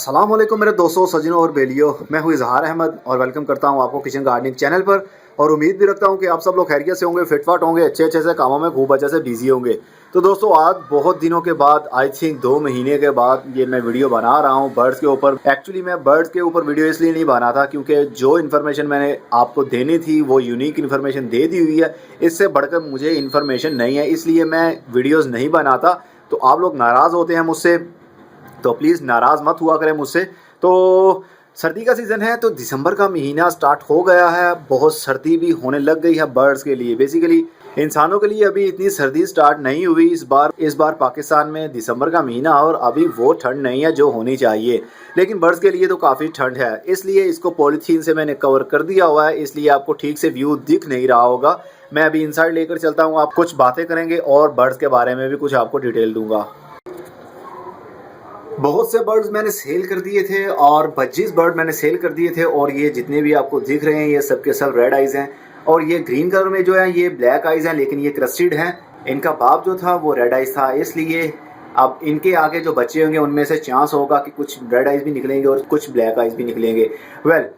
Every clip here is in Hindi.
अस्सलाम वालेकुम मेरे दोस्तों, सज्जनों और बेलियों। मैं हूँ इजहार अहमद और वेलकम करता हूँ आपको किचन गार्डनिंग चैनल पर। और उम्मीद भी रखता हूँ कि आप सब लोग खैरियत से होंगे, फिटफाट होंगे, अच्छे से कामों में खूब अच्छे से बिजी होंगे। तो दोस्तों, आज बहुत दिनों के बाद, आई थिंक 2 महीने के बाद ये मैं वीडियो बना रहा हूँ बर्ड्स के ऊपर। एक्चुअली मैं बर्ड्स के ऊपर वीडियो इसलिए नहीं बना था क्योंकि जो इन्फॉर्मेशन मैंने आपको देनी थी वो यूनिक इन्फॉर्मेशन दे दी हुई है। इससे बढ़कर मुझे इन्फॉर्मेशन नहीं है, इसलिए मैं वीडियोज़ नहीं बनाता। तो आप लोग नाराज़ होते हैं मुझसे, तो प्लीज़ नाराज़ मत हुआ करें मुझसे। तो सर्दी का सीज़न है, तो दिसंबर का महीना स्टार्ट हो गया है। बहुत सर्दी भी होने लग गई है बर्ड्स के लिए। बेसिकली इंसानों के लिए अभी इतनी सर्दी स्टार्ट नहीं हुई इस बार पाकिस्तान में दिसंबर का महीना, और अभी वो ठंड नहीं है जो होनी चाहिए। लेकिन बर्ड्स के लिए तो काफ़ी ठंड है, इसलिए इसको पॉलीथीन से मैंने कवर कर दिया हुआ है, इसलिए आपको ठीक से व्यू दिख नहीं रहा होगा। मैं अभी इनसाइड लेकर चलता हूँ, आप कुछ बातें करेंगे और बर्ड्स के बारे में भी कुछ आपको डिटेल दूंगा। बहुत से बर्ड्स मैंने सेल कर दिए थे और 25 बर्ड मैंने सेल कर दिए थे, और ये जितने भी आपको दिख रहे हैं ये सब के सब रेड आइज़ हैं। और ये ग्रीन कलर में जो है ये ब्लैक आइज़ हैं, लेकिन ये क्रस्टेड हैं। इनका बाप जो था वो रेड आइज़ था, इसलिए अब इनके आगे जो बच्चे होंगे उनमें से चांस होगा कि कुछ रेड आइज़ भी निकलेंगे और कुछ ब्लैक आइज़ भी निकलेंगे। वेल,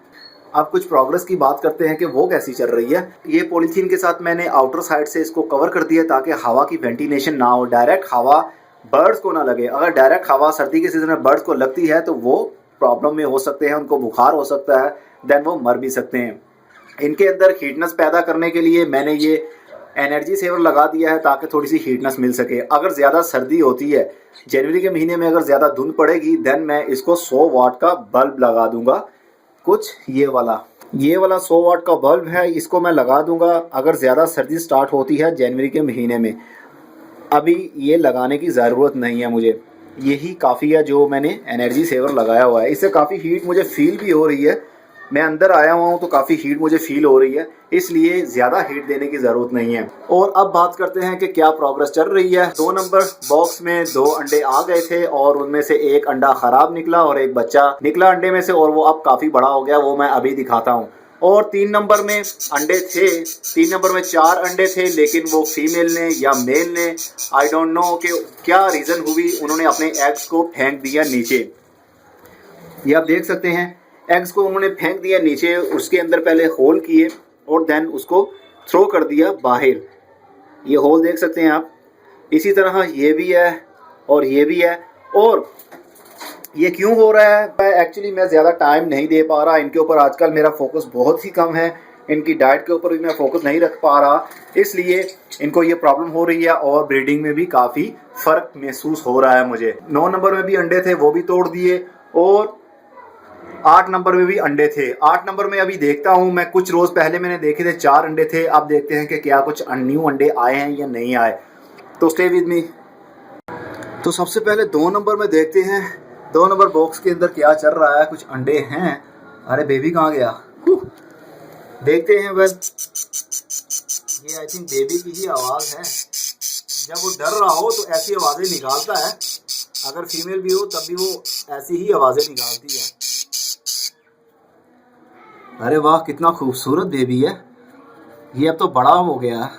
अब कुछ प्रोग्रेस की बात करते हैं कि वो कैसी चल रही है। ये पॉलीथीन के साथ मैंने आउटर साइड से इसको कवर कर दिया ताकि हवा की वेंटिलेशन ना हो, डायरेक्ट हवा बर्ड्स को ना लगे। अगर डायरेक्ट हवा सर्दी के सीजन में बर्ड्स को लगती है तो वो प्रॉब्लम में हो सकते हैं, उनको बुखार हो सकता है, देन वो मर भी सकते हैं। इनके अंदर हीटनेस पैदा करने के लिए मैंने ये एनर्जी सेवर लगा दिया है ताकि थोड़ी सी हीटनेस मिल सके। अगर ज़्यादा सर्दी होती है, जनवरी के महीने में अगर ज़्यादा धुंध पड़ेगी, देन मैं इसको 100 वाट का बल्ब लगा दूंगा। कुछ ये वाला 100 वाट का बल्ब है, इसको मैं लगा दूंगा अगर ज़्यादा सर्दी स्टार्ट होती है जनवरी के महीने में। अभी ये लगाने की ज़रूरत नहीं है मुझे, यही काफ़ी है जो मैंने एनर्जी सेवर लगाया हुआ है। इससे काफ़ी हीट मुझे फील भी हो रही है। मैं अंदर आया हुआ हूँ तो काफ़ी हीट मुझे फील हो रही है, इसलिए ज़्यादा हीट देने की ज़रूरत नहीं है। और अब बात करते हैं कि क्या प्रोग्रेस चल रही है। 2 नंबर बॉक्स में 2 अंडे आ गए थे और उनमें से एक अंडा ख़राब निकला और एक बच्चा निकला अंडे में से, और वो अब काफ़ी बड़ा हो गया, वो मैं अभी दिखाता हूँ। और 3 नंबर में अंडे थे, 3 नंबर में 4 अंडे थे, लेकिन वो फीमेल ने या मेल ने, आई डोंट नो कि क्या रीज़न हुई, उन्होंने अपने एग्स को फेंक दिया नीचे। ये आप देख सकते हैं, एग्स को उन्होंने फेंक दिया नीचे। उसके अंदर पहले होल किए और देन उसको थ्रो कर दिया बाहर। ये होल देख सकते हैं आप। इसी तरह ये भी है और ये भी है। और ये क्यों हो रहा है, एक्चुअली मैं ज़्यादा टाइम नहीं दे पा रहा इनके ऊपर। आजकल मेरा फोकस बहुत ही कम है, इनकी डाइट के ऊपर भी मैं फोकस नहीं रख पा रहा, इसलिए इनको ये प्रॉब्लम हो रही है। और ब्रीडिंग में भी काफ़ी फ़र्क महसूस हो रहा है मुझे। 9 नंबर में भी अंडे थे, वो भी तोड़ दिए, और 8 नंबर में भी अंडे थे। 8 नंबर में अभी देखता हूँ मैं, कुछ रोज़ पहले मैंने देखे थे 4 अंडे थे। अब देखते हैं कि क्या कुछ न्यू अंडे आए हैं या नहीं आए। तो स्टे विद मी। तो सबसे पहले 2 नंबर में देखते हैं 2 नंबर बॉक्स के अंदर क्या चल रहा है। कुछ अंडे हैं। अरे बेबी कहाँ गया, देखते हैं। वेल, ये आई थिंक बेबी की ही आवाज़ है। जब वो डर रहा हो तो ऐसी आवाज़ें निकालता है, अगर फीमेल भी हो तब भी वो ऐसी ही आवाज़ें निकालती है। अरे वाह, कितना खूबसूरत बेबी है ये। अब तो बड़ा हो गया।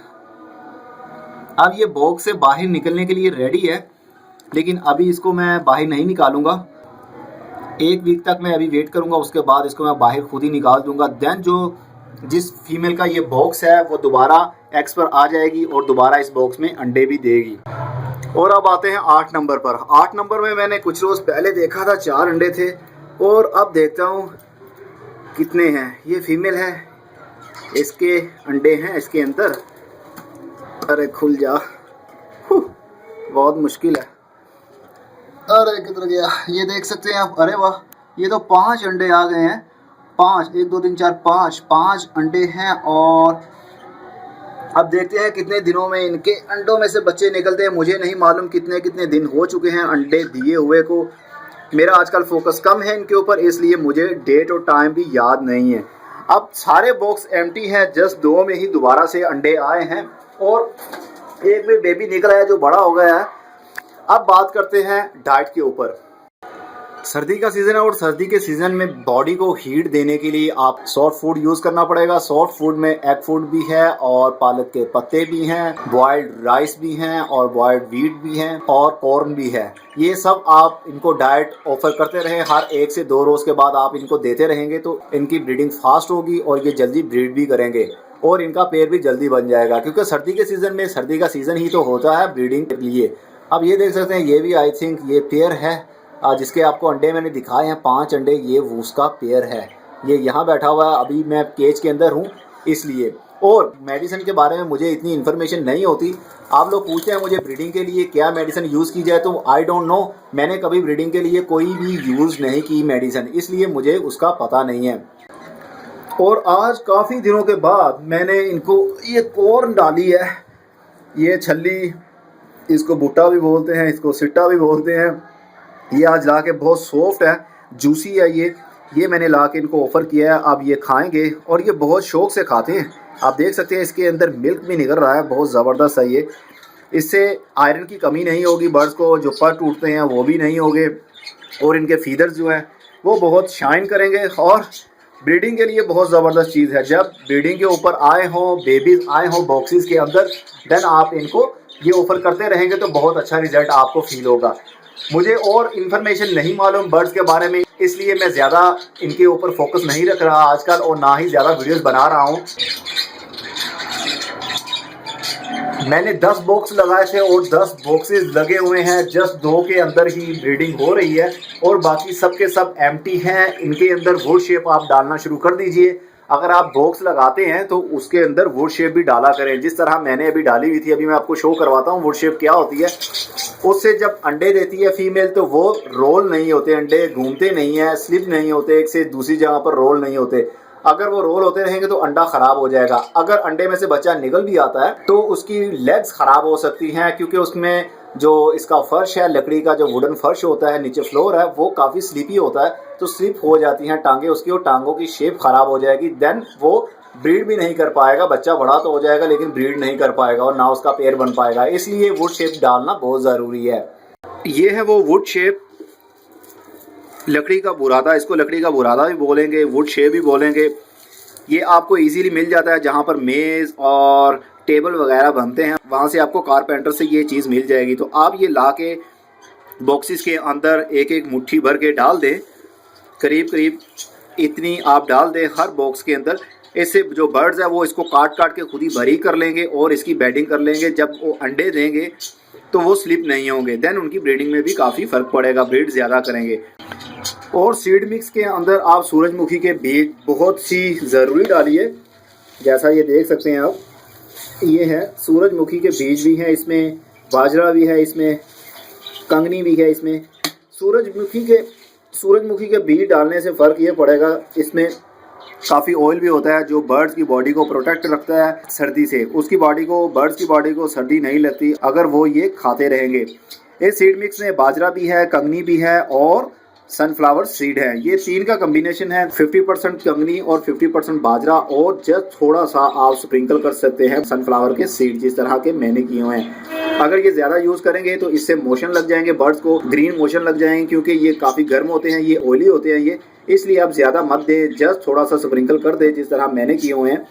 अब ये बॉक्स से बाहर निकलने के लिए रेडी है, लेकिन अभी इसको मैं बाहर नहीं निकालूंगा। 1 वीक तक मैं अभी वेट करूंगा, उसके बाद इसको मैं बाहर खुद ही निकाल दूंगा। देन जिस फीमेल का ये बॉक्स है वो दोबारा एग्स पर आ जाएगी और दोबारा इस बॉक्स में अंडे भी देगी। और अब आते हैं 8 नंबर पर। 8 नंबर में मैंने कुछ रोज़ पहले देखा था 4 अंडे थे, और अब देखता हूँ कितने हैं। ये फीमेल है, इसके अंडे हैं इसके अंदर। अरे खुल जा, बहुत मुश्किल है। अरे किधर गया, ये देख सकते हैं आप। अरे वाह, ये तो 5 अंडे आ गए हैं। 5, 1 2 3 4 5 अंडे हैं। और अब देखते हैं कितने दिनों में इनके अंडों में से बच्चे निकलते हैं। मुझे नहीं मालूम कितने कितने दिन हो चुके हैं अंडे दिए हुए को। मेरा आजकल फोकस कम है इनके ऊपर, इसलिए मुझे डेट और टाइम भी याद नहीं है। अब सारे बॉक्स एम्प्टी हैं, जस्ट 2 में ही दोबारा से अंडे आए हैं, और एक में बेबी निकला है जो बड़ा हो गया है। अब बात करते हैं डाइट के ऊपर। सर्दी का सीज़न है और सर्दी के सीज़न में बॉडी को हीट देने के लिए आप सॉफ्ट फूड यूज़ करना पड़ेगा। सॉफ्ट फूड में एग फूड भी है और पालक के पत्ते भी हैं, बॉइल्ड राइस भी हैं और बॉइल्ड व्हीट भी हैं और कॉर्न भी है। ये सब आप इनको डाइट ऑफर करते रहें, हर 1 से 2 रोज़ के बाद आप इनको देते रहेंगे तो इनकी ब्रीडिंग फास्ट होगी और ये जल्दी ब्रीड भी करेंगे और इनका पेयर भी जल्दी बन जाएगा, क्योंकि सर्दी के सीज़न में, सर्दी का सीज़न ही तो होता है ब्रीडिंग के लिए। अब ये देख सकते हैं, ये भी आई थिंक ये पेयर है जिसके आपको अंडे मैंने दिखाए हैं 5 अंडे, ये उसका पेयर है। ये यहाँ बैठा हुआ है, अभी मैं केज के अंदर हूँ इसलिए। और मेडिसिन के बारे में मुझे इतनी इन्फॉर्मेशन नहीं होती। आप लोग पूछते हैं मुझे ब्रीडिंग के लिए क्या मेडिसिन यूज़ की जाए, तो आई डोंट नो। मैंने कभी ब्रीडिंग के लिए कोई भी यूज़ नहीं की मेडिसिन, इसलिए मुझे उसका पता नहीं है। और आज काफ़ी दिनों के बाद मैंने इनको ये कॉर्न डाली है, ये छल्ली, इसको भुट्टा भी बोलते हैं, इसको सिट्टा भी बोलते हैं। ये आज ला के बहुत सॉफ्ट है, जूसी है ये मैंने ला के इनको ऑफ़र किया है। अब ये खाएंगे और ये बहुत शौक़ से खाते हैं। आप देख सकते हैं इसके अंदर मिल्क भी निकल रहा है, बहुत ज़बरदस्त है ये। इससे आयरन की कमी नहीं होगी, बर्ड्स को जो पर टूटते हैं वो भी नहीं होंगे और इनके फीदर्स जो हैं वो बहुत शाइन करेंगे और ब्रीडिंग के लिए बहुत ज़बरदस्त चीज़ है। जब ब्रीडिंग के ऊपर आए हों, बेबीज़ आए हों बॉक्सेस के अंदर, देन आप इनको ये ऑफ़र करते रहेंगे तो बहुत अच्छा रिजल्ट आपको फील होगा। मुझे और इन्फॉर्मेशन नहीं मालूम बर्ड्स के बारे में, इसलिए मैं ज़्यादा इनके ऊपर फोकस नहीं रख रहा आजकल और ना ही ज़्यादा वीडियोस बना रहा हूँ। मैंने 10 बॉक्स लगाए थे और 10 बॉक्सेस लगे हुए हैं, जस्ट 2 के अंदर ही ब्रीडिंग हो रही है और बाकी सब के सब एम्प्टी हैं। इनके अंदर वुड शेप आप डालना शुरू कर दीजिए। अगर आप बॉक्स लगाते हैं तो उसके अंदर वुड शेप भी डाला करें, जिस तरह मैंने अभी डाली हुई थी। अभी मैं आपको शो करवाता हूँ वुड शेप क्या होती है। उससे जब अंडे देती है फीमेल तो वो रोल नहीं होते, अंडे घूमते नहीं है, स्लिप नहीं होते, एक से दूसरी जगह पर रोल नहीं होते। अगर वो रोल होते रहेंगे तो अंडा खराब हो जाएगा। अगर अंडे में से बच्चा निकल भी आता है तो उसकी लेग्स खराब हो सकती हैं, क्योंकि उसमें जो इसका फर्श है, लकड़ी का जो वुडन फर्श होता है, नीचे फ्लोर है, वो काफ़ी स्लिपी होता है, तो स्लिप हो जाती हैं टांगे उसकी और टांगों की शेप खराब हो जाएगी। देन वो ब्रीड भी नहीं कर पाएगा। बच्चा बड़ा तो हो जाएगा लेकिन ब्रीड नहीं कर पाएगा और ना उसका पेयर बन पाएगा। इसलिए वुड शेप डालना बहुत ज़रूरी है। ये है वो वुड शेप, लकड़ी का बुरादा, इसको लकड़ी का बुरादा भी बोलेंगे, वुड शेप भी बोलेंगे। ये आपको इजीली मिल जाता है जहाँ पर मेज़ और टेबल वगैरह बनते हैं, वहाँ से आपको कारपेंटर से ये चीज़ मिल जाएगी। तो आप ये ला के बॉक्सेस के अंदर एक एक मुट्ठी भर के डाल दें, करीब करीब इतनी आप डाल दें हर बॉक्स के अंदर। इससे जो बर्ड्स है वो इसको काट काट के खुद ही भरी कर लेंगे और इसकी बेडिंग कर लेंगे। जब वो अंडे देंगे तो वो स्लिप नहीं होंगे, देन उनकी ब्रीडिंग में भी काफ़ी फ़र्क पड़ेगा, ब्रीड ज़्यादा करेंगे। और सीड मिक्स के अंदर आप सूरजमुखी के बीज बहुत सी ज़रूरी डालिए, जैसा ये देख सकते हैं आप, ये है सूरजमुखी के बीज भी हैं इसमें, बाजरा भी है इसमें, कंगनी भी है इसमें। सूरजमुखी के बीज डालने से फ़र्क ये पड़ेगा, इसमें काफ़ी ऑयल भी होता है जो बर्ड्स की बॉडी को प्रोटेक्ट रखता है सर्दी से। उसकी बॉडी को, बर्ड्स की बॉडी को सर्दी नहीं लगती अगर वो ये खाते रहेंगे। इस सीड मिक्स में बाजरा भी है, कंगनी भी है और सनफ्लावर सीड है। ये 3 का कम्बिनेशन है, 50% कंगनी और 50% बाजरा, और जस्ट थोड़ा सा आप स्प्रिंकल कर सकते हैं सनफ्लावर के सीड, जिस तरह के मैंने किए हुए हैं। अगर ये ज़्यादा यूज़ करेंगे तो इससे मोशन लग जाएंगे, बर्ड्स को ग्रीन मोशन लग जाएंगे, क्योंकि ये काफ़ी गर्म होते हैं, ये ऑयली होते हैं ये, इसलिए आप ज़्यादा मत दें, जस्ट थोड़ा सा स्प्रिंकल कर दें जिस तरह मैंने किए हुए हैं।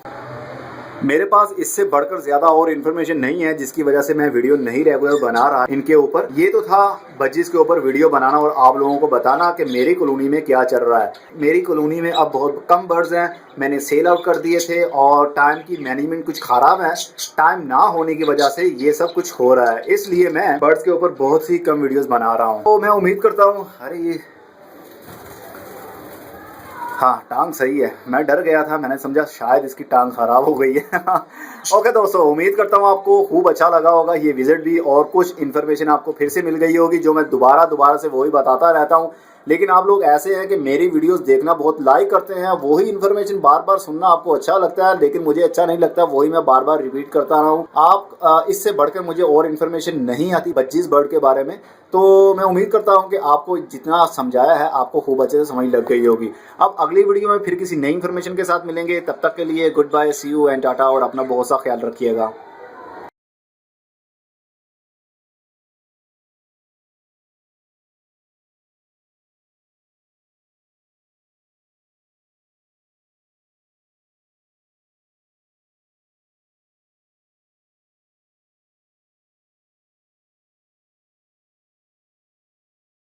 मेरे पास इससे बढ़कर ज़्यादा और इन्फॉर्मेशन नहीं है, जिसकी वजह से मैं वीडियो नहीं रेगुलर बना रहा इनके ऊपर। ये तो था बजीज के ऊपर वीडियो बनाना और आप लोगों को बताना कि मेरी कॉलोनी में क्या चल रहा है। मेरी कॉलोनी में अब बहुत कम बर्ड्स हैं, मैंने सेल आउट कर दिए थे और टाइम की मैनेजमेंट कुछ ख़राब है, टाइम ना होने की वजह से ये सब कुछ हो रहा है, इसलिए मैं बर्ड्स के ऊपर बहुत सी कम वीडियोज़ बना रहा हूँ। तो मैं उम्मीद करता हूँ, अरे ये हाँ टांग सही है, मैं डर गया था, मैंने समझा शायद इसकी टांग ख़राब हो गई है। ओके दोस्तों, उम्मीद करता हूँ आपको खूब अच्छा लगा होगा ये विजिट भी, और कुछ इन्फॉर्मेशन आपको फिर से मिल गई होगी जो मैं दोबारा से वही बताता रहता हूँ। लेकिन आप लोग ऐसे हैं कि मेरी वीडियोस देखना बहुत लाइक करते हैं, वही इन्फॉर्मेशन बार बार सुनना आपको अच्छा लगता है, लेकिन मुझे अच्छा नहीं लगता, वही मैं बार बार रिपीट करता रहा हूँ। आप इससे बढ़कर मुझे और इन्फॉर्मेशन नहीं आती बजीज बर्ड के बारे में, तो मैं उम्मीद करता हूँ कि आपको जितना समझाया है आपको खूब अच्छे से समझ लग गई होगी। अब अगली वीडियो में फिर किसी नई इन्फॉर्मेशन के साथ मिलेंगे, तब तक के लिए good bye, see you and tata, और अपना बहुत सा ख्याल रखिएगा।